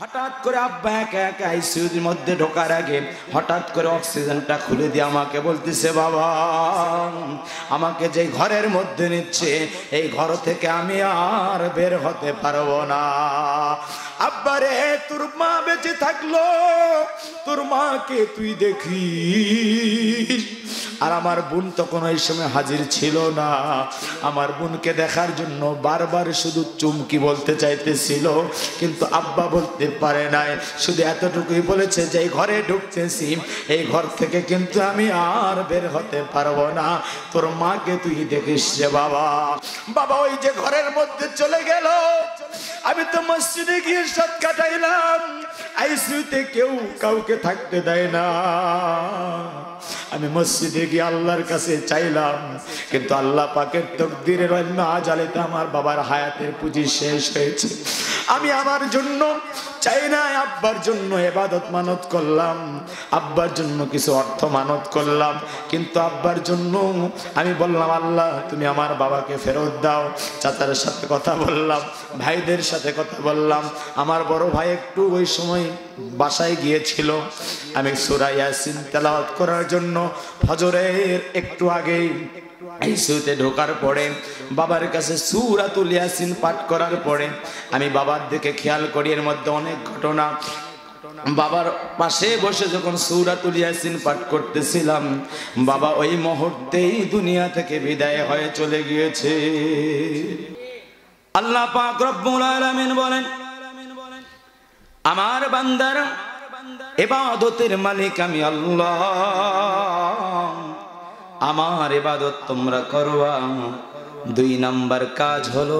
হঠাৎ করে আব্বা একা একা আইসিইউর মধ্যে ঢোকার আগে হঠাৎ করে অক্সিজেনটা খুলে দিয়ে আমাকে বলতেছে, বাবা আমাকে যে ঘরের মধ্যে নিচ্ছে এই ঘর থেকে আমি আর বের হতে পারবো না। আব্বারে তোর মা বেঁচে থাকলো, তোর মাকে তুই দেখিস। আর আমার বোন তখন ওই সময় হাজির ছিল না। আমার বোনকে দেখার জন্য বারবার শুধু চুমকি বলতে চাইতেছিল, কিন্তু আব্বা বলতে পারে নাই। শুধু এতটুকুই বলেছে যে এই ঘরে ঢুকতেছি এই ঘর থেকে কিন্তু আমি আর বের হতে পারবো না, তোর মাকে তুই দেখিস রে বাবা। বাবা ওই যে ঘরের মধ্যে চলে গেল। আমি তো মসজিদে গিয়ে রাত কাটাইলাম, আইসিইউতে কেউ কাউকে থাকতে দেয় না। আমি মসজিদে গিয়ে আল্লাহর কাছে চাইলাম, কিন্তু আল্লাহ পাকের তকদিরের অন্য আজালেতে আমার বাবার হায়াতের পুঁজি শেষ হয়েছে। আমি আমার জন্য চাই না, আব্বার জন্য ইবাদত মানত করলাম, আব্বার জন্য কিছু অর্থ মানত করলাম, কিন্তু আব্বার জন্য আমি বললাম আল্লাহ তুমি আমার বাবাকে ফেরত দাও। চাচার সাথে কথা বললাম, ভাইদের সাথে কথা বললাম। আমার বড় ভাই একটু ওই সময় বাসায় গিয়েছিল। আমি সূরা ইয়াসিন তেলাওয়াত করার জন্য ফজরের একটু আগেই আইসিইউতে ঢোকার পরে বাবার কাছে সূরাতুল ইয়াসিন পাঠ করার পরে আমি বাবার দিকে খেয়াল করি, এর মধ্যে অনেক ঘটনা। বাবার পাশে বসে যখন সূরাতুল ইয়াসিন পাঠ করতেছিলাম, বাবা ওই মুহূর্তেই দুনিয়া থেকে বিদায় হয়ে চলে গিয়েছে। আল্লাহ পাক রব্বুল আলামিন বলেন, আমার বান্দার ইবাদতের মালিক আমি আল্লাহ, আমার ইবাদত তোমরা করবা। 2 নাম্বার কাজ হলো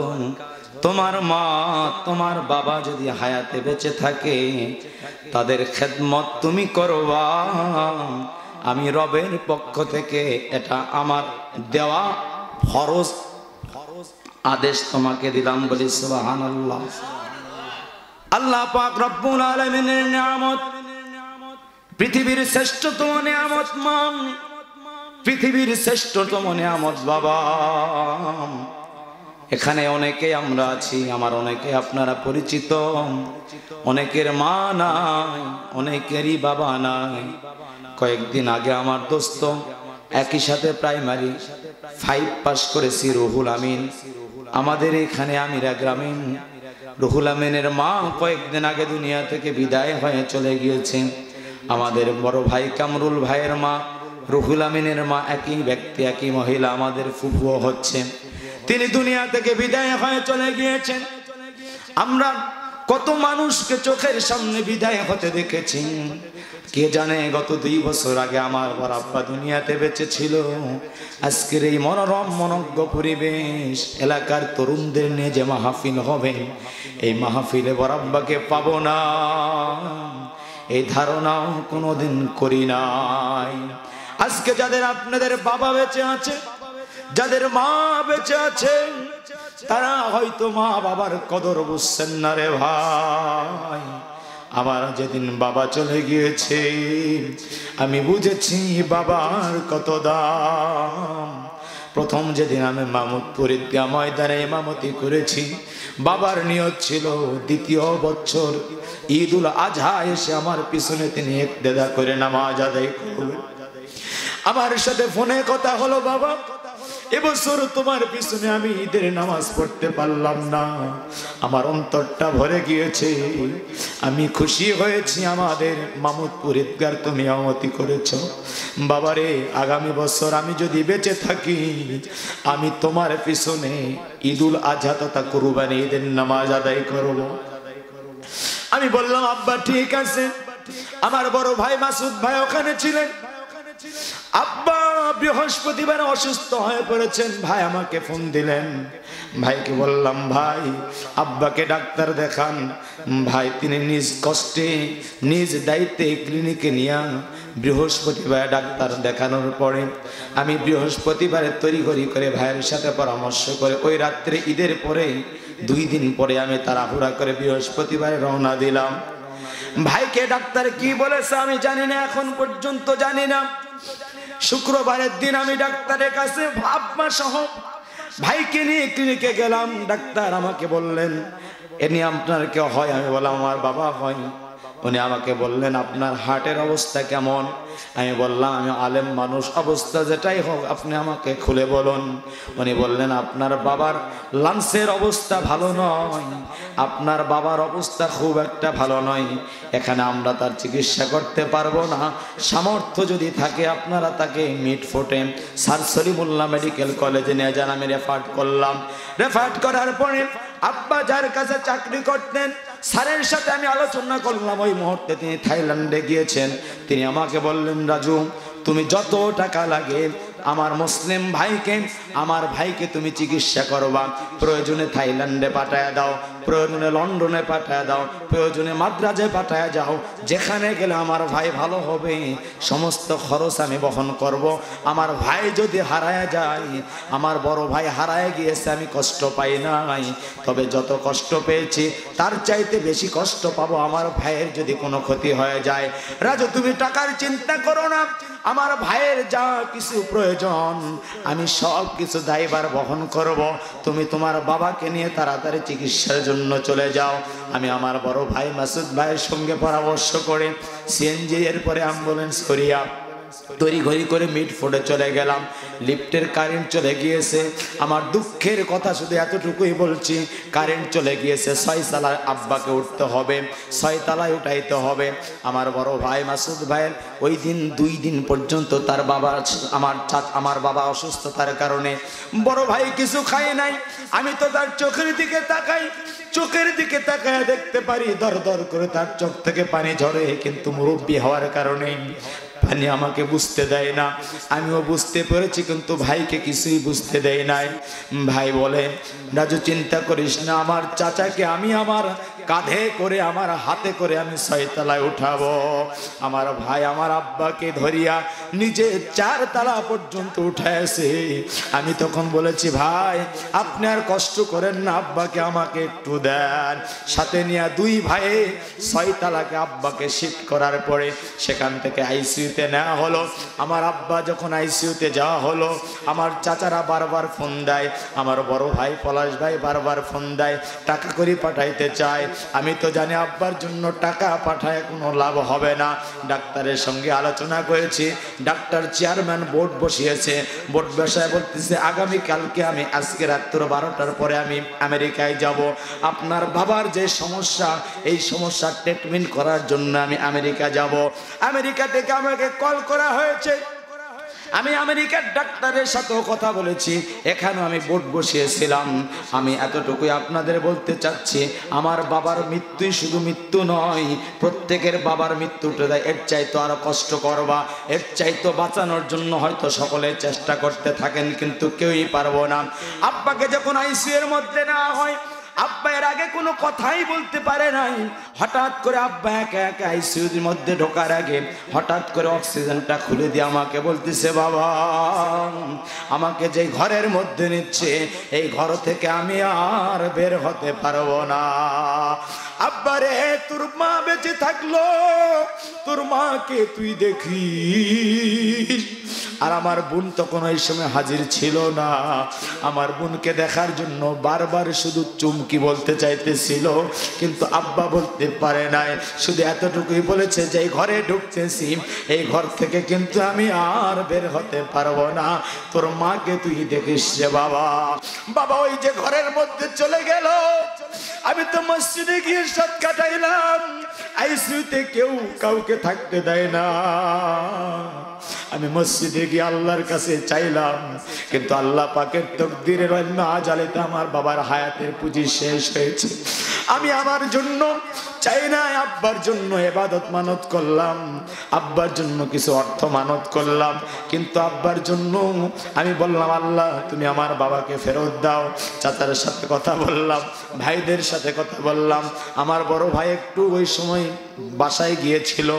তোমার মা তোমার বাবা যদি হায়াতে বেঁচে থাকে তাদের খেদমত তুমি করবা। আমি রবের পক্ষ থেকে এটা আমার দেওয়া ফরজ আদেশ তোমাকে দিলাম বলি সুবহানাল্লাহ। আল্লাহ পাক রব্বুল আলামিনের নিয়ামত, পৃথিবীর শ্রেষ্ঠতম নিয়ামত মা, পৃথিবীর শ্রেষ্ঠতম নিয়ামত বাবা। এখানে অনেকে আমরা আছি, আমার অনেকে আপনারা পরিচিত, অনেকের মা নাই, অনেকেরই বাবা নাই। কয়েকদিন আগে আমার দোস্ত একই সাথে প্রাইমারি 5 পাস করেছি রুহুল আমিন, আমাদের এখানে আমিরা গ্রামীণ। রুহুল আমিনের মা কয়েকদিন আগে দুনিয়া থেকে বিদায় হয়ে চলে গিয়েছেন। আমাদের বড় ভাই কামরুল ভাইয়ের মা, রুহুল আমিনের মা, একই ব্যক্তি একই মহিলা, আমাদের ফুফুও হচ্ছেন। তিনি দুনিয়া থেকে বিদায় হয়ে চলে গিয়েছেন। আমরা কত মানুষকে চোখের সামনে বিদায় হতে দেখেছি। কে জানে গত 2 বছর আগে আমার বড় আব্বা দুনিয়াতে বেঁচে ছিল। আজকের এই মনোরম মনজ্ঞ পরিবেশ, এলাকার তরুণদের নিয়ে যে মাহফিল হবে, এই মাহফিলে বড় আব্বাকে পাবো না এই ধারণাও কোনোদিন করি নাই। আজকে যাদের আপনাদের বাবা বেঁচে আছে, যাদের মা বেঁচে আছে, তারা হয়তো মা বাবার কদর বুঝছেন না রে ভাই। আমার যেদিন বাবা চলে গিয়েছে আমি বুঝেছি বাবার কত দাম। প্রথম যেদিন আমি মামুদপুর ঈদগাহ ময়দানে ইমামতি করেছি, বাবার নিয়ত ছিল 2য় বছর ঈদুল আজহা এসে আমার পিছনে তিনি ইক্তেদা করে নামাজ আদায় করবেন। আমার সাথে ফোনে কথা হলো, বাবা এবছর তোমার পিছনে আমি ঈদের নামাজ পড়তে পারলাম না, আমার অন্তরটা ভরে গিয়েছে। আমি খুশি হয়েছি আমাদের মামুদপুর ঈদগাহ তুমি ইমামতি করেছো। বাবারে আগামী বছর আমি যদি বেঁচে থাকি আমি তোমার পিছনে ঈদুল আজহা তথা কুরবানি ঈদের নামাজ আদায় করব। আমি বললাম আব্বা ঠিক আছে। আমার বড় ভাই মাসুদ ভাই ওখানে ছিলেন। আব্বা বৃহস্পতিবার অসুস্থ হয়ে পড়েছেন। ভাই আমাকে ফোন দিলেন, ভাইকে বললাম ভাই আব্বাকে ডাক্তার দেখান। ভাই তিনি নিজ কষ্টে নিজ দায়িত্বে ক্লিনিকে নিয়ে বৃহস্পতিবার ডাক্তার দেখানোর পরে আমি বৃহস্পতিবারে তড়িঘড়ি করে ভাইয়ের সাথে পরামর্শ করে ওই রাত্রে ঈদের পরে 2 দিন পরে আমি তাড়াহুড়া করে বৃহস্পতিবারে রওনা দিলাম। ভাইকে ডাক্তার কি বলেছে আমি জানি না, এখন পর্যন্ত জানি না। শুক্রবারের দিন আমি ডাক্তারের কাছে আব্বা সহ ভাইকে নিয়ে ক্লিনিকে গেলাম। ডাক্তার আমাকে বললেন এনি আপনার কেউ হয়? আমি বললাম আমার বাবা হয়। উনি আমাকে বললেন আপনার হার্টের অবস্থা কেমন? আমি বললাম আমি আলেম মানুষ, অবস্থা যেটাই হোক আপনি আমাকে খুলে বলুন। উনি বললেন আপনার বাবার লাংসের অবস্থা ভালো নয়, আপনার বাবার অবস্থা খুব একটা ভালো নয়, এখানে আমরা তার চিকিৎসা করতে পারবো না। সামর্থ্য যদি থাকে আপনারা তাকে মিটফোর্টে স্যার সলিমুল্লাহ মেডিকেল কলেজে নিয়ে যান। আমি রেফার করলাম। রেফার করার পরে আব্বা যার কাছে চাকরি করতেন স্যারের সাথে আমি আলোচনা করলাম। ওই মুহূর্তে তিনি থাইল্যান্ডে গিয়েছেন। তিনি আমাকে বললেন রাজু তুমি যত টাকা লাগে আমার মুসলিম ভাইকে, আমার ভাইকে তুমি চিকিৎসা করবা, প্রয়োজনে থাইল্যান্ডে পাঠায় দাও, প্রয়োজনে লন্ডনে পাঠায় দাও, প্রয়োজনে মাদ্রাজে পাঠায় যাও, যেখানে গেলে আমার ভাই ভালো হবে সমস্ত খরচ আমি বহন করব। আমার ভাই যদি হারায় যায়, আমার বড় ভাই হারায় গিয়েছে আমি কষ্ট পাই নাই, তবে যত কষ্ট পেয়েছি তার চাইতে বেশি কষ্ট পাবো আমার ভাইয়ের যদি কোনো ক্ষতি হয়ে যায়। রাজু তুমি টাকার চিন্তা করো না, আমার ভাইয়ের যা কিছু প্রয়োজন আমি সব কিছু দায়ভার বহন করব, তুমি তোমার বাবাকে নিয়ে তাড়াতাড়ি চিকিৎসার জন্য চলে যাও। আমি আমার বড় ভাই মাসুদ ভাইয়ের সঙ্গে পরামর্শ করে সিএনজি এর পরে অ্যাম্বুলেন্স করিয়া তৈরি ঘড়ি করে মিটফোর্টে চলে গেলাম। লিফটের কারেন্ট চলে গিয়েছে। আমার দুঃখের কথা শুধু এতটুকুই বলছি, কারেন্ট চলে গিয়েছে। 6 তলায় আব্বাকে উঠতে হবে, 6 তলায় উঠাইতে হবে। আমার বড় ভাই মাসুদ ভাইয়ের ওই দিন 2 দিন পর্যন্ত তার বাবা আমার বাবা অসুস্থতার কারণে বড় ভাই কিছু খায় নাই। আমি তো তার চোখের দিকে তাকাই, চোখের দিকে তাকায় দেখতে পারি দর দর করে তার চোখ থেকে পানি ঝরে, কিন্তু মুরব্বি হওয়ার কারণে পানি আমাকে বুঝতে দেয় না। আমিও বুঝতে পেরেছি কিন্তু ভাইকে কিছুই বুঝতে দেয় নাই। ভাই বলে রাজু চিন্তা করিস না, আমার চাচাকে আমি আমার কাঁধে করে আমার হাতে করে আমি 6 তলায় উঠাবো। আমার ভাই আমার আব্বাকে ধরিয়া নিজে 4 তলা পর্যন্ত উঠাইছে। আমি তখন বলেছি ভাই আপনি আর কষ্ট করেন না, আব্বাকে আমাকে একটু দেন। সাথে নিয়ে 2 ভাইয়ে 6 তলাকে আব্বাকে শিফট করার পরে সেখান থেকে আইসিইউতে নেওয়া হলো। আমার আব্বা যখন আইসিইউতে যাওয়া হলো, আমার চাচারা বারবার ফোন দেয়, আমার বড় ভাই পলাশ ভাই বারবার ফোন দেয়, টাকা করে পাঠাইতে চায়। আমি তো জানি আব্বার জন্য টাকা পাঠায় কোনো লাভ হবে না। ডাক্তারের সঙ্গে আলোচনা করেছি, ডাক্তার চেয়ারম্যান বোর্ড বসিয়েছে, বোর্ড বসায় বলতেছে আগামীকালকে আমি আজকে রাত্র 12টার পরে আমি আমেরিকায় যাব। আপনার বাবার যে সমস্যা এই সমস্যার ট্রিটমেন্ট করার জন্য আমি আমেরিকা যাব। আমেরিকা থেকে আমাকে কল করা হয়েছে। আমি আমেরিকার ডাক্তারের সাথেও কথা বলেছি, এখানেও আমি বোর্ড বসিয়েছিলাম। আমি এতটুকুই আপনাদের বলতে চাচ্ছি, আমার বাবার মৃত্যুই শুধু মৃত্যু নয়, প্রত্যেকের বাবার মৃত্যুটা দেয়। এর চাইতো আরো কষ্ট করবা, এর চাইতো বাঁচানোর জন্য হয়তো সকলে চেষ্টা করতে থাকেন কিন্তু কেউই পারবো না। আব্বাকে যখন আইসিইউ এর মধ্যে নেওয়া হয়, আব্বা এর আগে কোনো কথাই বলতে পারে নাই। হঠাৎ করে আব্বা একা একা আইসিইউর মধ্যে ঢোকার আগে হঠাৎ করে অক্সিজেনটা খুলে দিয়ে আমাকে বলতেছে বাবা আমাকে যে ঘরের মধ্যে নিচ্ছে এই ঘর থেকে আমি আর বের হতে পারবো না। আব্বারে তোর মা বেঁচে থাকলো, তোর মাকে তুই দেখিস। আর আমার বোন তখন ওই সময় হাজির ছিল না। আমার বোনকে দেখার জন্য বারবার শুধু চুমকি বলতে চাইতেছিল, কিন্তু আব্বা বলতে পারে নাই। শুধু এতটুকুই বলেছে যে এই ঘরে ঢুকতেছি এই ঘর থেকে কিন্তু আমি আর বের হতে পারবো না, তোর মাকে তুই দেখিস রে বাবা। বাবা ওই যে ঘরের মধ্যে চলে গেল। আমি তো মসজিদে গিয়ে সাত কাটাইলাম, আইসিইউতে কেউ কাউকে থাকতে দেয় না। আমি মসজিদে গিয়ে আল্লাহর কাছে চাইলাম, কিন্তু আল্লাহ পাকের তকদিরের আজালিতে আমার বাবার হায়াতের পুঁজি শেষ হয়েছে। আমি আমার জন্য চাই না, আব্বার জন্য ইবাদত মানত করলাম, আব্বার জন্য কিছু অর্থ মানত করলাম, কিন্তু আব্বার জন্য আমি বললাম আল্লাহ তুমি আমার বাবাকে ফেরত দাও। চাচার সাথে কথা বললাম, ভাইদের সাথে কথা বললাম। আমার বড় ভাই একটু ওই সময় বাসায় গিয়েছিল।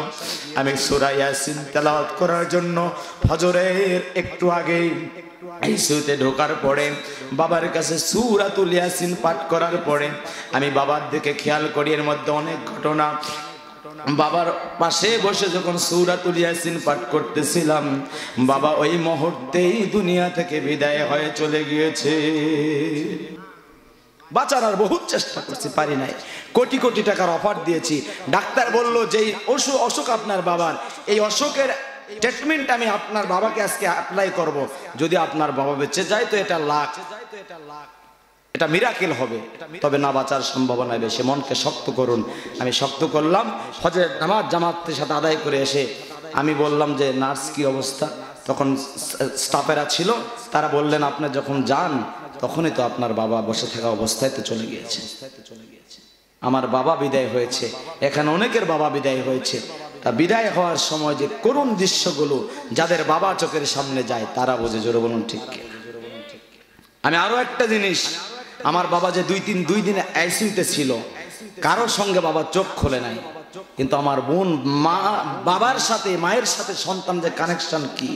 আমি সূরা ইয়াসিন তেলাওয়াত করার জন্য ফজরের একটু আগে আইসিইউতে ঢোকার পরে বাবার কাছে সূরাতুল ইয়াসিন পাঠ করার পরে আমি বাবার দিকে খেয়াল করি, এর মধ্যে অনেক ঘটনা। বাবার পাশে বসে যখন সূরাতুল ইয়াসিন পাঠ করতেছিলাম, বাবা ওই মুহূর্তেই দুনিয়া থেকে বিদায় হয়ে চলে গিয়েছে। বাঁচার আর বহুত চেষ্টা করছি, পারি নাই। কোটি কোটি টাকার অফার দিয়েছি। ডাক্তার বলল যে অসুখ আপনার বাবার, এই অসুখের ট্রিটমেন্ট আমি আপনার বাবাকে আজকে অ্যাপ্লাই করব। যদি আপনার বাবা বেঁচে যায় তো এটা লাখ, এটা মিরাকেল হবে, তবে না বাঁচার সম্ভাবনা বেশি। মনকে শক্ত করুন। আমি শক্ত করলাম। ফজরের নামাজ জামাতের সাথে আদায় করে এসে আমি বললাম যে নার্স কি অবস্থা? তখন স্টাফেরা ছিল, তারা বললেন আপনি যখন যান তখনই তো আপনার বাবা বসে থাকা অবস্থায় তো চলে গিয়েছে। আমার বাবা বিদায় হয়েছে, এখানে অনেকের বাবা বিদায় হয়েছে। তা বিদায় হওয়ার সময় যে করুণ দৃশ্যগুলো যাদের বাবা চোখের সামনে যায় তারা বোঝে। জোরে বলুন ঠিক কি? আমি আরো একটা জিনিস, আমার বাবা যে দুই দিন আইসিইউতে ছিল, কারোর সঙ্গে বাবা চোখ খোলে নাই, কিন্তু আমার বোন বাবার সাথে মায়ের সাথে সন্তান যে কানেকশন কি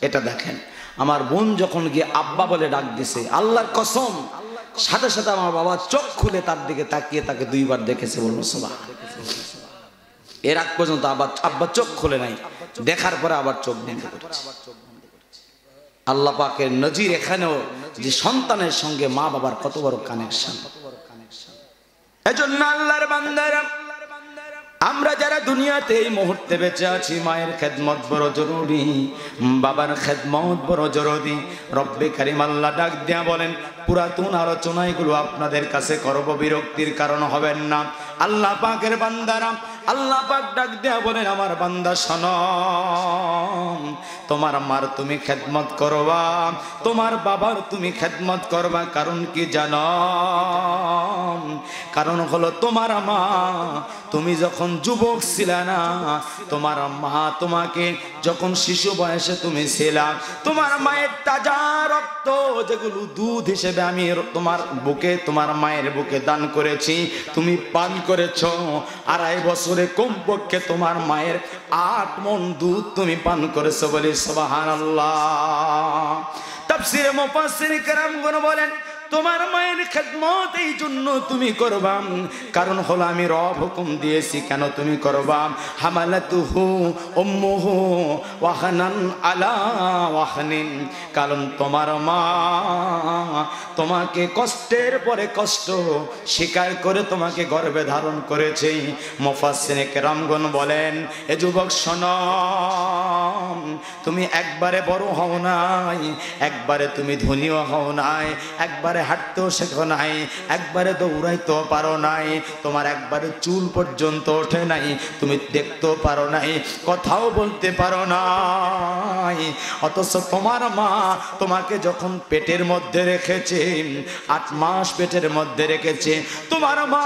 এটা দেখেন। আমার বোন যখন গিয়ে আব্বা বলে ডাক দিছে, আল্লাহর কসম সাথে সাথে আমার বাবা চোখ খুলে তার দিকে তাকিয়ে তাকে 2 বার দেখেছে। বলুন সুবহানাল্লাহ। এর আগ পর্যন্ত আব্বা চোখ খুলে নাই, দেখার পরে আবার চোখ বন্ধ করেছে। আল্লাহ পাকের নজির এখানেও, যে সন্তানের সঙ্গে মা বাবার কত বড় কানেকশন। এজন্য আল্লাহর বান্দারা, আমরা যারা দুনিয়াতে এই মুহূর্তে বেঁচে আছি, মায়ের খেদমত বড় জরুরি, বাবার খেদমত বড় জরুরি। রব্বে কারিম আল্লাহ ডাক দিয়া বলেন, পুরাতন আলোচনা এগুলো আপনাদের কাছে করব, বিরক্তির কারণ হবেন না। আল্লাহ পাকের বান্দারা, আল্লাহ পাক ডাক দিয়া বলেন, আমার বান্দা শোনো, তোমার মার তুমি খেদমত করবা, তোমার বাবার তুমি খেদমত করবা। কারণ কি জানো? কারণ হলো তোমার মা তুমি যখন যুবক ছিলা না, তোমার মা তোমাকে যখন শিশু বয়সে তুমি ছিলা, তোমার মায়ের তাজা রক্ত যেগুলো দুধ হিসেবে আমি তোমার বুকে, তোমার মায়ের বুকে দান করেছি, তুমি পান করেছ। 2.5 বছরে কমপক্ষে তোমার মায়ের 8 মণ দুধ তুমি পান করেছো। বলি সুবহানাল্লাহ। তাফসীরে মুফাসসির কেরামগণ বলেন, তোমার মায়ের খেদমত এই জন্য তুমি করবা, কারণ হলো আমি রব হুকুম দিয়েছি। কেন তুমি করবা? হামালাতুহু উম্মুহু ওয়াহানান আলা ওয়াহনিন, কারণ তোমার মা তোমাকে কষ্টের পরে কষ্ট স্বীকার করে তোমাকে গর্ভে ধারণ করেছে। মুফাসসিরে কেরামগণ বলেন, এ যুবক শোনো, তুমি একবারে বড় হও নাই, একবারে তুমি ধনীও হও নাই, একবারে হাঁটতেও শেখো নাই, একবারে দৌড়াইতেও পারো নাই, তোমার একবারে চুল পর্যন্ত ওঠে নাই, তুমি দেখতেও পারো নাই, কথাও বলতে পারো নাই। অথচ তোমার মা তোমাকে যখন পেটের মধ্যে রেখেছে, 8 মাস পেটের মধ্যে রেখেছে, তোমার মা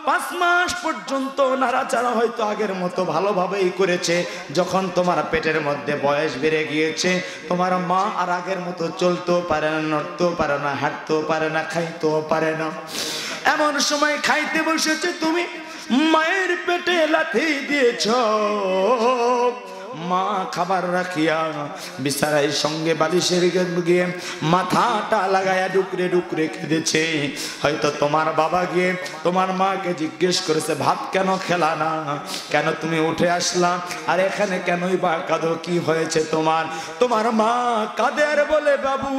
5 মাস পর্যন্ত নাড়াচাড়া হয়তো আগের মতো ভালোভাবেই করেছে। যখন তোমার পেটের মধ্যে বয়স বেড়ে গিয়েছে, তোমার মা আর আগের মতো চলতেও পারে না, নড়তেও পারে না, হাঁটতেও পারে না, খাইতেও পারে না। এমন সময় খাইতে বসেছে, তুমি মায়ের পেটে লাথি দিয়েছ। মা খাবার রাখিয়া বিছানায় সঙ্গে বালিশের গিয়ে মাথাটা লাগায়া ডুকরে ডুকরে কেঁদেছে। হয়তো তোমার বাবা গিয়ে তোমার মাকে জিজ্ঞেস করেছে, ভাত কেন খেলা না, কেন তুমি উঠে আসলা, আর এখানে কেনই বা কাঁদো, কি হয়েছে তোমার? তোমার মা কাঁদে আর বলে, বাবু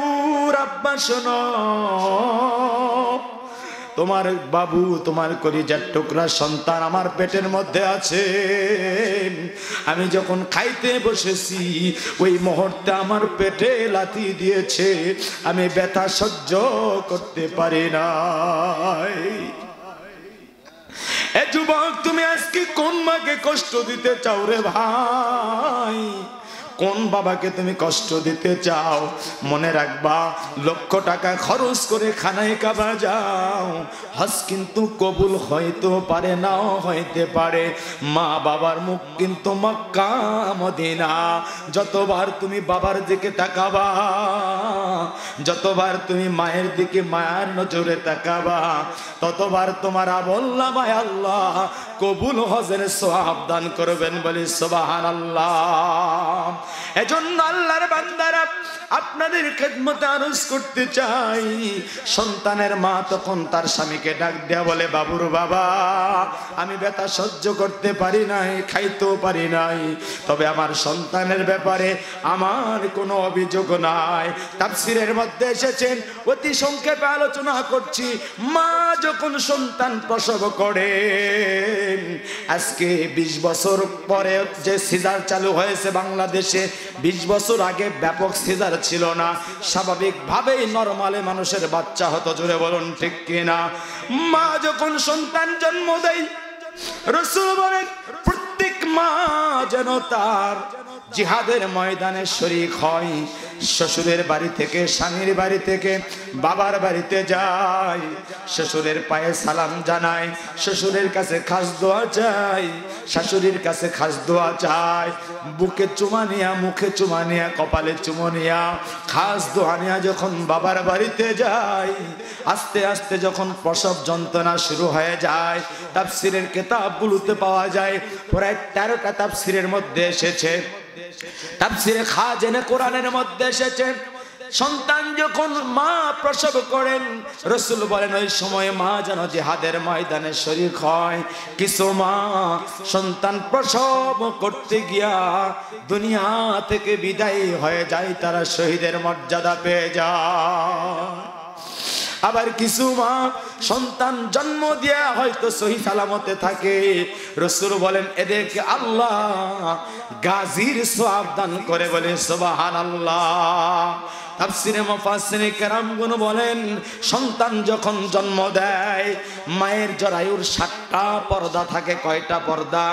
আব্বা শোনো, তোমার বাবু, তোমার কলিজার টুকরা সন্তান আমার পেটের মধ্যে আছে। আমি যখন খাইতে বসেছি ওই মুহূর্তে আমার পেটে লাথি দিয়েছে, আমি ব্যথা সহ্য করতে পারি না। এ যুবক, তুমি আজকে কোন মাকে কষ্ট দিতে চাও রে ভাই? কোন বাবাকে তুমি কষ্ট দিতে চাও? মনে রাখবা, লক্ষ টাকা খরচ করে খানায় কাবা যাও, হজ কিন্তু কবুল হইতে পারে, নাও হইতে পারে। মা বাবার মুখ কিন্তু মক্কা মদিনা। যতবার তুমি বাবার দিকে তাকাবা, যতবার তুমি মায়ের দিকে মায়ার নজরে তাকাবা, ততবার তোমার আমলনামায় আল্লাহ কবুল হজের সওয়াব দান করবেন। বলি সুবহানাল্লাহ। এজন্য আল্লাহর বান্দারা আপনাদের খেদমতে আরজ করতে চাই, সন্তানের মা তখন তার স্বামীকে ডাক দেয়া বলে, বাবুর বাবা, আমি ব্যথা সহ্য করতে পারি নাই, খাইতেও পারি নাই, তবে আমার সন্তানের ব্যাপারে আমার কোনো অভিযোগ নাই। তাফসীরের মধ্যে এসেছেন, অতি সংক্ষেপে আলোচনা করছি, মা যখন সন্তান প্রসব করে, আজকে 20 বছর পরে যে সিজার চালু হয়েছে বাংলাদেশে, 20 বছর আগে ব্যাপক সিজার ছিল না, স্বাভাবিকভাবেই নরমালে মানুষের বাচ্চা হতো। জোরে বলুন ঠিক কিনা? মা যখন সন্তান জন্ম দেয়, রাসূল বলেন প্রত্যেক মা যেন তার জিহাদের ময়দানে শরীক হয়। শ্বশুরের বাড়ি থেকে, স্বামীর বাড়ি থেকে বাবার বাড়িতে যায়, শ্বশুরের পায়ে সালাম জানায়, শ্বশুরের কাছে খাস দোয়া চাই, শাশুড়ির কাছে খাস দোয়া চাই, বুকে চুমা নিয়া, মুখে চুমা নিয়া, কপালে চুমো নিয়া, খাস দোয়া নিয়া যখন বাবার বাড়িতে যায়, আস্তে আস্তে যখন প্রসব যন্ত্রণা শুরু হয়ে যায়, তাফসীরের কিতাবগুলোতে পাওয়া যায়, প্রায় 13টা তাফসীরের মধ্যে এসেছে, তাফসীরে খাজেনে কোরআনের মধ্যে এসেছে, সন্তান যখন মা প্রসব করেন, রাসূল বলেন ওই সময় মা যেন জিহাদের ময়দানে শরীক হয়। কিছু মা সন্তান প্রসব করতে গিয়া দুনিয়া থেকে বিদায় হয়ে যায়, তারা শহীদের মর্যাদা পেয়ে যায়। আবার কিছু মা সন্তান জন্ম দেয়া হয়তো সহি সালামতে থাকে, রাসূল বলেন এদেরকে আল্লাহ গাজীর সওয়াব দান করে, বলে সুবহানাল্লাহ। তাফসীরে মুফাসসিরে কেরামগণ বলেন, সন্তান যখন জন্ম দেয়, মায়ের জরায়ুর 7টা পর্দা থাকে। কয়টা পর্দা?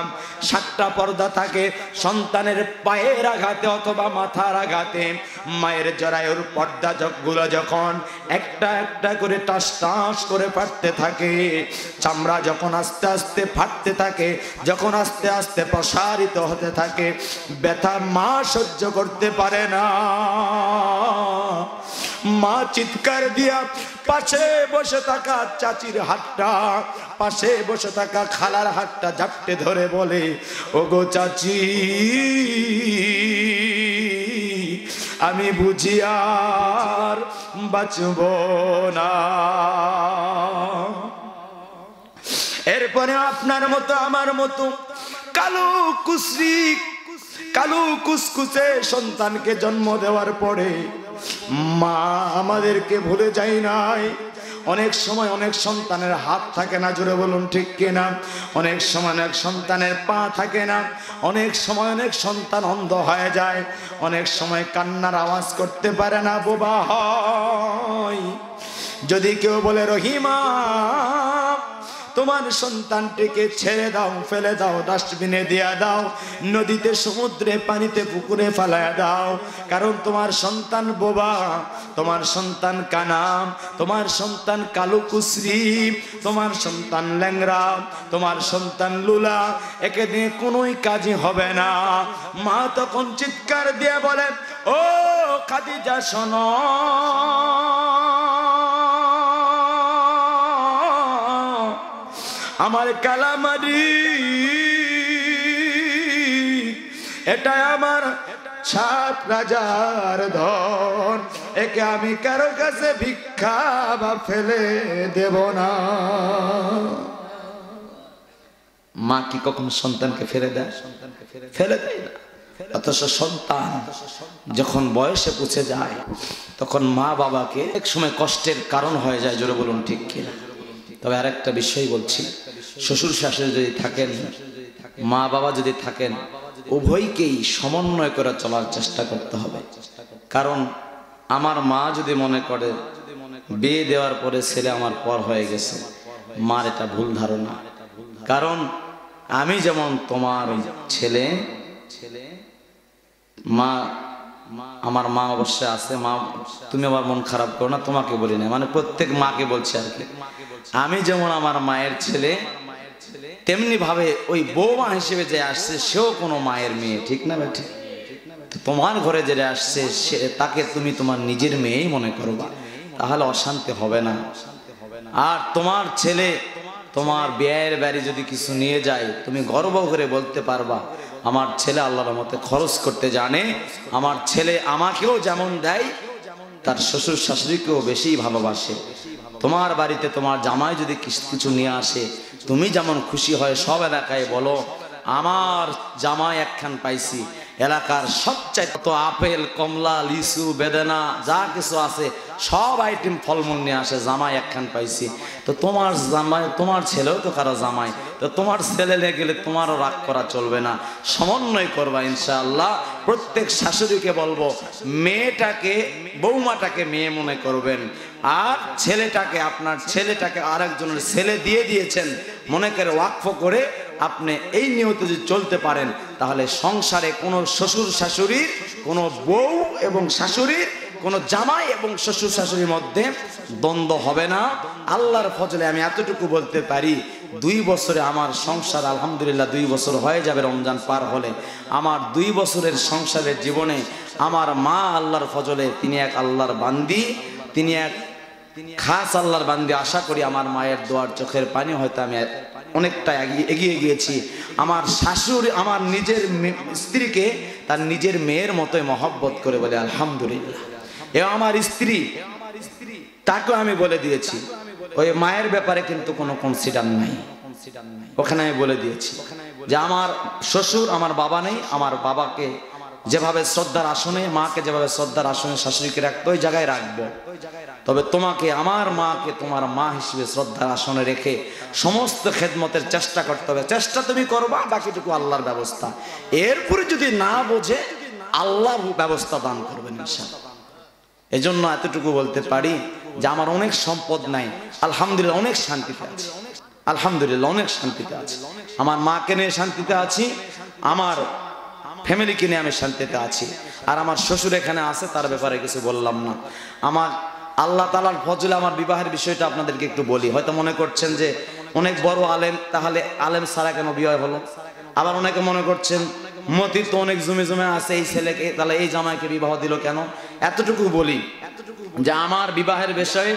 7টা পর্দা থাকে। সন্তানের পায়ের আঘাতে অথবা মাথার আঘাতে মায়ের জরায়ুর পর্দাগুলো যখন একটা একটা করে টাস টাস করে ফাটতে থাকে, চামড়া যখন আস্তে আস্তে ফাটতে থাকে, যখন আস্তে আস্তে প্রসারিত হতে থাকে, ব্যথা মা সহ্য করতে পারে না, মা চিৎকার দিয়া পাশে বসে থাকা চাচির হাতটা, পাশে বসে থাকা খালার হাতটা ঝাপটে ধরে বলে, ওগো চাচি, আমি বুঝি আর বাঁচব না। এরপরে আপনার মতো আমার মতো কালো কুসরি, কালো কুসকুসে সন্তানকে জন্ম দেওয়ার পরে মা আমাদেরকে ভুলে যায় নাই। অনেক সময় অনেক সন্তানের হাত থাকে না, জোরে বলুন ঠিক কিনা? অনেক সময় অনেক সন্তানের পা থাকে না, অনেক সময় অনেক সন্তান অন্ধ হয়ে যায়, অনেক সময় কান্নার আওয়াজ করতে পারে না, বোবা হয়। যদি কেউ বলে, রহিমা তোমার সন্তানটিকে ছেড়ে দাও, ফেলে দাও, ডাস্টবিনে দিয়া দাও, নদীতে, সমুদ্রে, পানিতে, পুকুরে ফেলায়া দাও, কারণ তোমার সন্তান বোবা, তোমার সন্তান কানাম, তোমার সন্তান কালো কুসরি, তোমার সন্তান ল্যাংরা, তোমার সন্তান লুলা, একে দিয়ে কোনোই কাজই হবে না। মা তখন চিৎকার দিয়ে বলে, ও খাদিজা শোনো, আমার কালামারি, এটা আমার 7 রাজার ধন, একে আমি কারো কাছে ভিক্ষা বা ফেলে দেব না। মা কি কখনো সন্তানকে ফেলে দেয়? ফেলে দেয় না। অথচ সন্তান যখন বয়সে পৌঁছে যায়, তখন মা বাবাকে এক সময় কষ্টের কারণ হয়ে যায়, জোরে বলুন ঠিক কিনা? তবে আরেকটা বিষয় বলছি, শ্বশুর শাশুড়ি যদি থাকেন, মা বাবা যদি থাকেন, উভয়কেই সমন্বয় করে চলার চেষ্টা করতে হবে। কারণ আমার মা যদি মনে করে বিয়ে দেওয়ার পরে ছেলে আমার পর হয়ে গেছে, মার এটা ভুল ধারণা। কারণ আমি যেমন তোমার ছেলে, মা, আমার মা অবশ্যই আছে, মা তুমি আবার মন খারাপ করো না, তোমাকে বলি না, মানে প্রত্যেক মাকে বলছে আর কি। আমি যেমন আমার মায়ের ছেলে, তেমনি ভাবে ওই বৌমা হিসেবে যে আসছে সেও কোনো মায়ের মেয়ে, ঠিক না বেঠিক? তোমার ঘরে যে আসছে সে, তাকে তুমি তোমার নিজের মেয়েই মনে করবা, তাহলে অশান্তি হবে না। আর তোমার ছেলে তোমার বিয়ের বাড়ি যদি কিছু নিয়ে যায়, তুমি গর্ব করে বলতে পারবা আমার ছেলে আল্লাহর রহমতে খরচ করতে জানে, আমার ছেলে আমাকেও যেমন দেয় তার শ্বশুর শাশুড়িকেও বেশি ভালোবাসে। তোমার বাড়িতে তোমার জামাই যদি কিছু নিয়ে আসে, তুমি যেমন খুশি হয় সব এলাকায় বলো আমার জামাই একখান পাইছি, এলাকার সবচাইতে তো আপেল কমলা লিচু বেদানা যা কিছু আছে সব আইটেম ফলমূল নিয়ে আসে, জামাই একখান পাইছি। তো তোমার জামাই, তোমার ছেলেও তো কারো জামাই, তো তোমার ছেলে নিয়ে গেলে তোমারও রাগ করা চলবে না, সমন্বয় করবা ইনশাআল্লাহ। প্রত্যেক শাশুড়িকে বলবো মেয়েটাকে, বৌমাটাকে মেয়ে মনে করবেন, আর ছেলেটাকে, আপনার ছেলেটাকে আরেকজনের ছেলে দিয়ে দিয়েছেন মনে করে ওয়াকফ করে আপনি এই নিয়তে যদি চলতে পারেন, তাহলে সংসারে কোনো শ্বশুর শাশুড়ির, কোনো বউ এবং শাশুড়ির, কোনো জামাই এবং শ্বশুর শাশুড়ির মধ্যে দ্বন্দ্ব হবে না। আল্লাহর ফজলে আমি এতটুকু বলতে পারি, 2 বছরে আমার সংসার আলহামদুলিল্লাহ 2 বছর হয়ে যাবে রমজান পার হলে। আমার 2 বছরের সংসারের জীবনে আমার মা আল্লাহর ফজলে তিনি এক আল্লাহর বান্দি, তিনি এক খাস আল্লাহর বান্দি। আশা করি আমার মায়ের দোয়ার চোখের পানি হয়তো আমি অনেকটা এগিয়ে গিয়েছি। আমার শাশুড়ি আমার নিজের স্ত্রীকে তার নিজের মেয়ের মতোই মহব্বত করে বলে আলহামদুলিল্লাহ। এবং আমার স্ত্রী তাকেও আমি বলে দিয়েছি, ওই মায়ের ব্যাপারে কিন্তু কোনো কনসিডার নাই, ওখানে আমি বলে দিয়েছি যে আমার শ্বশুর আমার বাবা নেই, আমার বাবাকে যেভাবে শ্রদ্ধার আসনে, মাকে যেভাবে শ্রদ্ধার আসনে শাশুড়িকে রাখতো ওই জায়গায় রাখবো, তবে তোমাকে আমার মাকে তোমার মা হিসেবে শ্রদ্ধার আসনে রেখে সমস্ত খেদমতের চেষ্টা করতে হবে। চেষ্টা তুমি করবা, বাকিটুকু আল্লাহর ব্যবস্থা। এরপরে যদি না বোঝে আল্লাহ ব্যবস্থা দান করবেন ইনশাআল্লাহ। এজন্য এতটুকু বলতে পারি যে আমার অনেক সম্পদ নাই, আলহামদুলিল্লাহ অনেক শান্তিতে আছি, আলহামদুলিল্লাহ অনেক শান্তিতে আছি। আমার মাকে নিয়ে শান্তিতে আছি, আমার ফ্যামিলিকে নিয়ে আমি শান্তিতে আছি। আর আমার শ্বশুর এখানে আছে, তার ব্যাপারে কিছু বললাম না। আমার আল্লাহ তাআলার ফজলে আমার বিবাহের বিষয়টা আপনাদেরকে একটু বলি। হয়তো মনে করছেন যে অনেক বড় আলেম, তাহলে আলেম ছাড়া কেন বিবাহ হলো? আবার অনেকে মনে করছেন মতি তো অনেক জমি জমে আছে, এই ছেলেকে তাহলে এই জামাইকে বিবাহ দিল কেন? এতটুকু বলি যে আমার বিবাহের বিষয়ে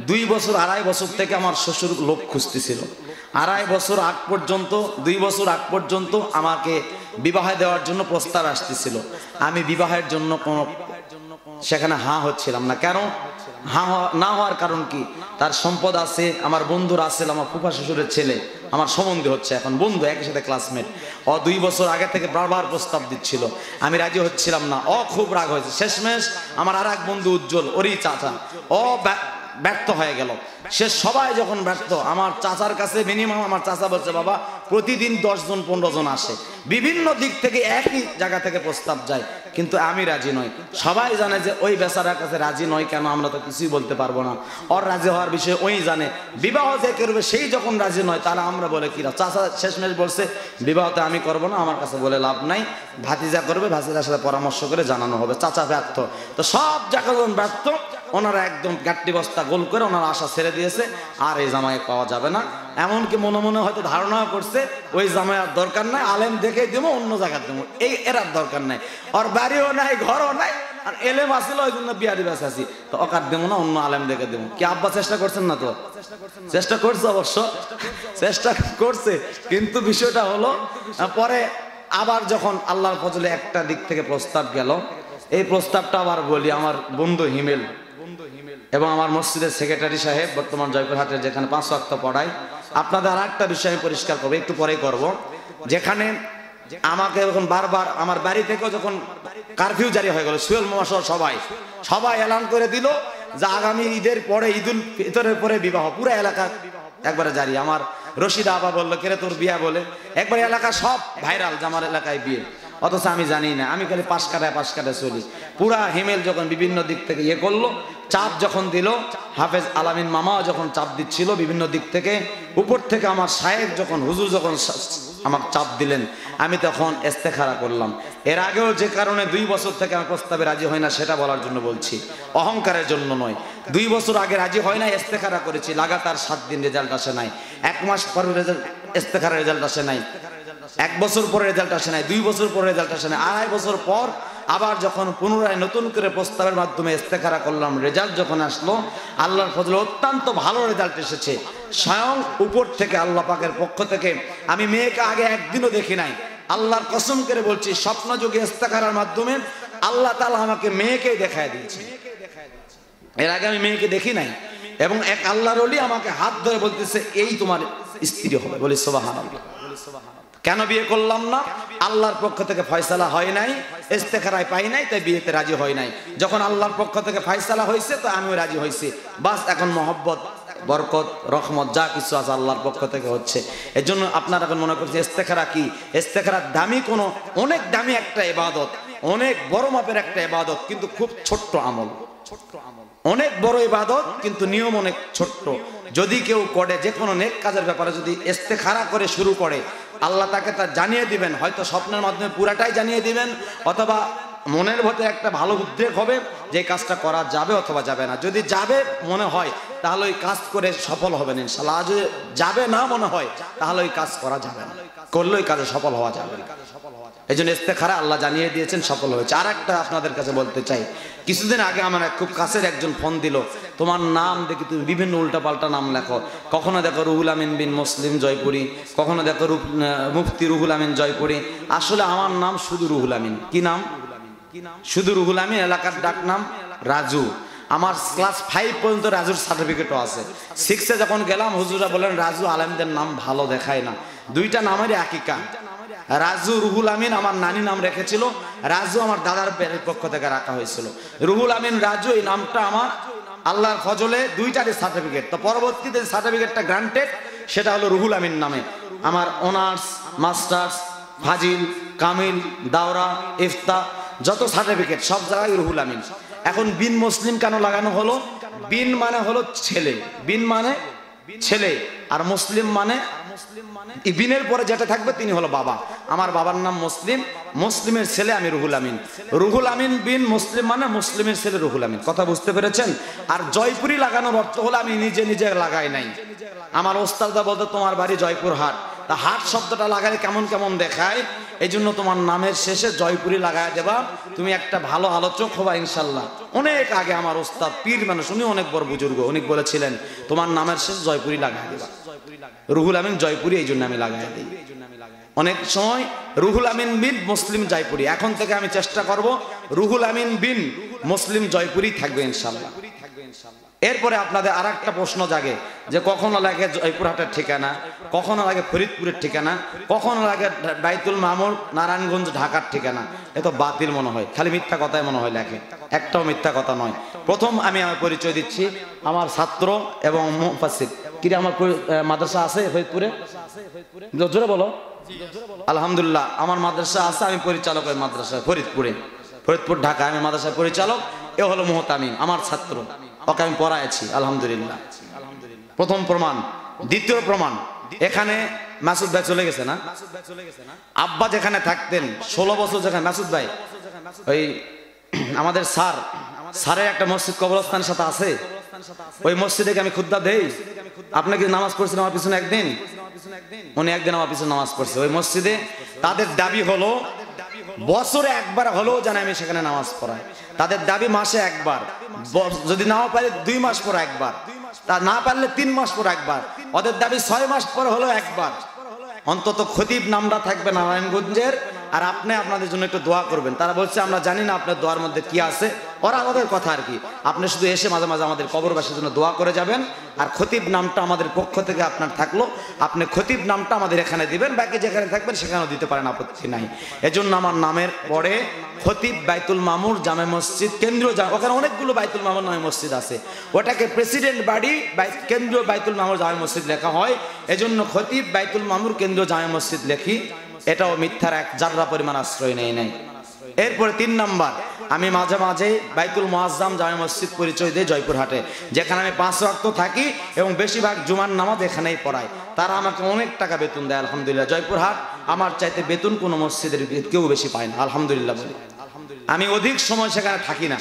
2 বছর 2.5 বছর থেকে আমার শ্বশুর লোক খুঁজতেছিল। 2.5 বছর আগ পর্যন্ত, 2 বছর আগ পর্যন্ত আমাকে বিবাহ দেওয়ার জন্য প্রস্তাব আসতেছিল। আমি বিবাহের জন্য কোনো সেখানে হা হচ্ছিলাম না। কেন হা না হওয়ার কারণ কি? তার সম্পদ আছে, আমার বন্ধুর আছে, আমার ফুফা শ্বশুরের ছেলে আমার সম্বন্ধে হচ্ছে, এখন বন্ধু একই সাথে ক্লাসমেট। 2 বছর আগে থেকে বারবার প্রস্তাব দিচ্ছিল, আমি রাজি হচ্ছিলাম না। খুব রাগ হয়েছে। শেষমেশ আমার আর এক বন্ধু উজ্জ্বল, ওরই চাচা, ব্যর্থ হয়ে গেল। সে সবাই যখন ব্যর্থ, আমার চাচার কাছে মিনিমাম আমার চাচা বলছে বাবা প্রতিদিন 10 জন 15 জন আসে, বিভিন্ন দিক থেকে একই জায়গা থেকে প্রস্তাব যায়, কিন্তু আমি রাজি নই। সবাই জানে যে ওই বেচারার কাছে রাজি নয় কেন, আমরা তো কিছুই বলতে পারবো না। ওর রাজি হওয়ার বিষয়ে ওই জানে, বিবাহ যে করবে সেই যখন রাজি নয় তাহলে আমরা বলে কিনা। চাচা শেষমেশ বলছে বিবাহতে আমি করবো না, আমার কাছে বলে লাভ নাই, ভাতিজা করবে, ভাতিজার সাথে পরামর্শ করে জানানো হবে। চাচা ব্যর্থ। তো সব জায়গা যখন ব্যর্থ, ওনারা একদম গাট্টি বস্তা গোল করে ওনারা আশা ছেড়ে দিয়েছে, আর এই জামাই পাওয়া যাবে না। এমনকি মনে মনে হয়তো ধারণা করছে ওই জামাই আর দরকার নাই, আলেম দেখে দেবো, অন্য জায়গায় দেবো, এই এরার দরকার নাই, ওর বাড়িও নাই ঘরও নাই, আর এলেম আসলে ওই জন্য বিয়া দিবে আছি, তো অকার দেবো না, অন্য আলেম দেখে দেবো। কি আব্বা চেষ্টা করছেন না? তো চেষ্টা করছে, অবশ্য চেষ্টা করছে, কিন্তু বিষয়টা হলো পরে আবার যখন আল্লাহর ফজলে একটা দিক থেকে প্রস্তাব গেল, এই প্রস্তাবটা আবার বলি আমার বন্ধু হিমেল এবং আমার মসজিদের সেক্রেটারি সাহেব, বর্তমান জয়পুরহাটের, যেখানে 5 ওয়াক্ত পড়াই। আপনাদের আর একটা বিষয় আমি পরিষ্কার করবো, একটু পরেই করব। যেখানে আমাকে যখন বারবার আমার বাড়ি থেকেও যখন কারফিউ জারি হয়ে গেল, সুয়েল মামা সহ সবাই এলান করে দিল যে আগামী ঈদের পরে, ঈদুল ফিতরের পরে বিবাহ, পুরো এলাকা একবারে জারি। আমার রশিদা আবা বললো কেরে তোর বিয়া, বলে একবারে এলাকা সব ভাইরাল যে আমার এলাকায় বিয়ে, অথচ আমি জানি না, আমি খালি পাশ কাটায় চলি। পুরা হিমেল যখন বিভিন্ন দিক থেকে ইয়ে করলো, চাপ যখন দিল, হাফেজ আলামিন মামাও যখন চাপ দিচ্ছিল বিভিন্ন দিক থেকে, উপর থেকে আমার সাহেব যখন, হুজুর যখন আমাকে চাপ দিলেন, আমি তখন ইস্তেখারা করলাম। এর আগেও যে কারণে 2 বছর থেকে আমি প্রস্তাবে রাজি হই না সেটা বলার জন্য বলছি, অহংকারের জন্য নয়। 2 বছর আগে রাজি হয় না, ইস্তেখারা করেছি, লাগাতার 7 দিন রেজাল্ট আসে নাই, 1 মাস পর ইস্তেখারা রেজাল্ট আসে নাই, 1 বছর পরে রেজাল্ট আসে নাই, 2 বছর পরে রেজাল্ট আসে নাই, 2.5 বছর পর আবার যখন পুনরায় নতুন করে প্রস্তাবের মাধ্যমে ইস্তেখারা করলাম, রেজাল্ট যখন আসলো, আল্লাহর ফজলে অত্যন্ত ভালো রেজাল্ট এসেছে। স্বয়ং উপর থেকে আল্লাহ পাকের পক্ষ থেকে। আমি মেয়েকে আগে একদিনও দেখি নাই, আল্লাহর কসম করে বলছি, স্বপ্ন যোগে ইস্তেখারার মাধ্যমে আল্লাহ তাআলা আমাকে মেয়েকে দেখায় দিয়েছে। এর আগে আমি মেয়েকে দেখি নাই, এবং এক আল্লাহর ওলি আমাকে হাত ধরে বলতেছে এই তোমার স্ত্রী হবে। বলি সুবহানাল্লাহ। কেন বিয়ে করলাম না? আল্লাহর পক্ষ থেকে ফয়সালা হয় নাই, ইস্তেখারায় পাই নাই, তাই বিয়েতে রাজি হয় নাই। যখন আল্লাহর পক্ষ থেকে ফয়সালা হয়েছে তো আমিও রাজি হয়েছি। বাস এখন মহব্বত, বরকত, রহমত যা কিছু আছে আল্লাহর পক্ষ থেকে হচ্ছে। এর জন্য আপনারা এখন মনে করছেন ইস্তেখারা কি? ইস্তেখারার দামি কোনো, অনেক দামি একটা ইবাদত, অনেক বড় মাপের একটা ইবাদত, কিন্তু খুব ছোট্ট আমল। অনেক বড় ইবাদত কিন্তু নিয়ম অনেক ছোট্ট। যদি কেউ করে, যে কোনো নেক কাজের ব্যাপারে যদি ইস্তেখারা করে শুরু করে, আল্লাহ তাকে তা জানিয়ে দিবেন। হয়তো স্বপ্নের মাধ্যমে পুরাটাই জানিয়ে দিবেন, অথবা মনের ভেতরে একটা ভালো উদ্রেক হবে যে কাজটা করা যাবে অথবা যাবে না। যদি যাবে মনে হয় তাহলে ওই কাজ করে সফল হবেন ইনশাআল্লাহ। যদি যাবে না মনে হয় তাহলে ওই কাজ করা যাবে না, করলে ওই কাজে সফল হওয়া যাবে না। এই জন্য ইস্তেখারা আল্লাহ জানিয়ে দিয়েছেন, সফল হয়েছে। আর একটা আপনাদের কাছে বলতে চাই, কিছুদিন আগে আমার খুব কাছের একজন ফোন দিল, তোমার নাম দেখি তুমি বিভিন্ন উল্টাপাল্টা নাম লেখো, কখনো দেখো রুহুল আমিন বিন মুসলিম জয়পুরি, কখনো দেখো মুফতি রুহুল আমিন জয়পুরি। আসলে আমার নাম শুধু রুহুল আমিন। কি নাম? শুধু রুহুল আমিন। এলাকার ডাক নাম রাজু। আমার ক্লাস 5 পর্যন্ত রাজুর সার্টিফিকেটও আছে। 6-এ যখন গেলাম হুজুরা বলেন রাজু আলেমদের নাম ভালো দেখায় না, দুইটা নামেরই আকিকা। রাজু রুহুল আমিন আমার নানি নাম রেখেছিল, রাজু আমার দাদার পক্ষ থেকে রাখা হয়েছিল। রুহুল আমিন রাজু এই নামটা আমার আল্লাহর ফজলে দুইটারই সার্টিফিকেট। তো পরবর্তীতে সার্টিফিকেটটা গ্রান্টেড, সেটা হলো রুহুল আমিন নামে। আমার অনার্স, মাস্টার্স, ফাজিল, কামিল, দাওরা, ইফতা যত সার্টিফিকেট সব জায়গায় রুহুল আমিন। এখন বিন মুসলিম কেন লাগানো হলো? বিন মানে হলো ছেলে, বিন মানে ছেলে, আর মুসলিম মানে বিনের পরে যেটা থাকবে তিনি হলো বাবা। আমার বাবার নাম মুসলিম, মুসলিমের ছেলে আমি রুহুল আমিন। রুহুল আমিন বিন মুসলিম মানে মুসলিমের ছেলে রুহুল আমিন। কথা বুঝতে পেরেছেন? আর জয়পুরি লাগানোর অর্থ হলো আমি নিজে নিজে লাগাই নাই। আমার ওস্তাদা বলতো তোমার বাড়ি জয়পুর হাট, তা হাট শব্দটা লাগালে কেমন কেমন দেখায়, এই জন্য তোমার নামের শেষে জয়পুরি লাগাই দেবা, তুমি একটা ভালো আলোচক হবা ইনশাল্লাহ। অনেক আগে আমার ওস্তাদ পীর মানুষ, উনি অনেক বড় বুজুর্গ, উনি বলেছিলেন তোমার নামের শেষে জয়পুরি লাগাই দেবা। রুহুল আমিন জয়পুরি এই জন্য আমি লাগাই দিই। অনেক সময় রুহুল আমিন বিন মুসলিম জয়পুরি। এখন থেকে আমি চেষ্টা করব রুহুল আমিন বিন মুসলিম জয়পুরি থাকবে ইনশাল্লাহ। এরপরে আপনাদের আর একটা প্রশ্ন জাগে যে কখনো লাগে জয়পুরহাটের ঠিকানা, কখনো লাগে ফরিদপুরের ঠিকানা, কখনো লাগে বাইতুল মামুর নারায়ণগঞ্জ ঢাকার ঠিকানা। এ তো বাতিল মনে হয়, খালি মিথ্যা কথাই মনে হয় লেখে, একটাও মিথ্যা কথা নয়। প্রথম আমি আমার পরিচয় দিচ্ছি, আমার ছাত্র এবং মুফাসসির। কি আমার মাদ্রাসা আছে ফরিদপুরে? জোরে বলো। আলহামদুলিল্লাহ আমার মাদ্রাসা আছে, আমি পরিচালক ওই মাদ্রাসা ফরিদপুরে, ফরিদপুর ঢাকা আমি মাদ্রাসার পরিচালক। এ হলো মুহতামিম, আমার ছাত্র, ওকে আমি পড়াইছি আলহামদুলিল্লাহ। প্রথম প্রমাণ। দ্বিতীয় প্রমাণ, এখানে মাসুদ ভাই চলে গেছে না? আব্বা যেখানে থাকতেন 16 বছর, যেখানে মাসুদ ভাই ওই আমাদের স্যারের একটা মসজিদ কবরস্থানের সাথে আছে, ওই মসজিদে আমি খুতবা দেই। আপনি কি নামাজ পড়ছেন আমার পিছনে একদিন? উনি একদিন আমার পিছনে নামাজ পড়ছে ওই মসজিদে। তাদের দাবি হলো বছরে একবার হলেও যেন আমি সেখানে নামাজ পড়াই। তাদের দাবি মাসে একবার, যদি নাও পারে 2 মাস পর একবার, তা না পারলে 3 মাস পর একবার। ওদের দাবি 6 মাস পর হলেও একবার অন্তত খতিব নামটা থাকবে নারায়ণগঞ্জের। আর আপনি আপনাদের জন্য একটু দোয়া করবেন। তারা বলছে আমরা জানি না আপনার দোয়ার মধ্যে কি আছে, ওরা আমাদের কথা আর কি। আপনি শুধু এসে মাঝে মাঝে আমাদের কবরবাসীর জন্য দোয়া করে যাবেন। আর খতিব নামটা আমাদের পক্ষ থেকে আপনার থাকলো, আপনি খতিব নামটা আমাদের এখানে দিবেন, বাকি যেখানে থাকবেন সেখানেও দিতে পারেন, আপত্তি নাই। এজন্য আমার নামের পরে খতিব বাইতুল মামুর জামে মসজিদ কেন্দ্রীয়, ওখানে অনেকগুলো বাইতুল মামুর নামে মসজিদ আছে, ওটাকে প্রেসিডেন্ট বাড়ি কেন্দ্রীয় বাইতুল মামুর জামে মসজিদ লেখা হয়। এজন্য খতিব বাইতুল মামুর কেন্দ্রীয় জামে মসজিদ লেখি। এটাও মিথ্যার এক জাররা পরিমাণ আশ্রয় নেই। এরপরে 3 নাম্বার, আমি মাঝে মাঝে বাইতুল মুআজ্জাম জামে মসজিদ পরিচয় দিই জয়পুরহাটে, যেখানে আমি 5 ওয়াক্ত থাকি এবং বেশিরভাগ জুমার নামাজ এখানেই পড়াই। তারা আমাকে অনেক টাকা বেতন দেয় আলহামদুলিল্লাহ। জয়পুরহাট আমার চাইতে বেতন কোনো মসজিদের কেউ বেশি পায় না আলহামদুলিল্লাহ বলি। আমি অধিক সময় সেখানে থাকি না,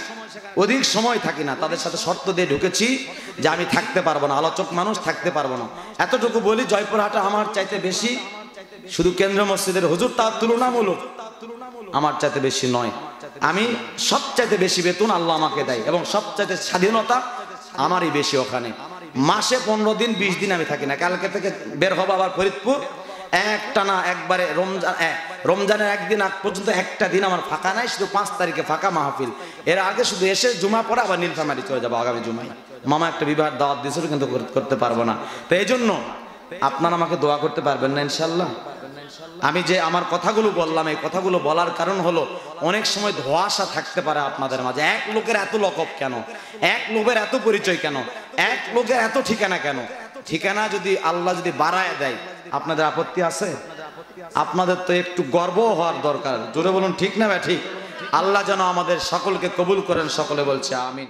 অধিক সময় থাকি না। তাদের সাথে শর্ত দিয়ে ঢুকেছি যে আমি থাকতে পারবো না, আলোচক মানুষ থাকতে পারবো না। এতটুকু বলি, জয়পুরহাটে আমার চাইতে বেশি শুধু কেন্দ্র মসজিদের হুজুর, তার তুলনামূলক আমার চাইতে বেশি নয়। আমি সবচাইতে বেশি বেতন আল্লাহ আমাকে দেয় এবং সবচাইতে স্বাধীনতা আমারই বেশি ওখানে। মাসে 15 দিন 20 দিন আমি থাকি না। কালকে থেকে বের হবো আবার ফরিদপুর, একটানা একবারে রমজানের একদিন আগ পর্যন্ত একটা দিন আমার ফাঁকা নাই, শুধু 5 তারিখে ফাঁকা মাহফিল। এর আগে শুধু এসে জুমা পরে আবার নীলফামারী চলে যাবো আগামী জুমায়। মামা একটা বিবাহের দাওয়াত দিয়েছিল কিন্তু করতে পারবো না। তো এই জন্য আপনারা আমাকে দোয়া করতে পারবেন না ইনশাল্লাহ? আমি যে আমার কথাগুলো বললাম, এই কথাগুলো বলার কারণ হলো অনেক সময় ধোঁয়াশা থাকতে পারে আপনাদের মাঝে। এক লোকের এত লকব কেন, এক লোকের এত পরিচয় কেন, এক লোকের এত ঠিকানা কেন? ঠিকানা যদি আল্লাহ যদি বাড়ায় দেয় আপনাদের আপত্তি আছে? আপনাদের তো একটু গর্ব হওয়ার দরকার। জোরে বলুন ঠিক না? ঠিক। আল্লাহ যেন আমাদের সকলকে কবুল করেন, সকলে বলছে আমিন।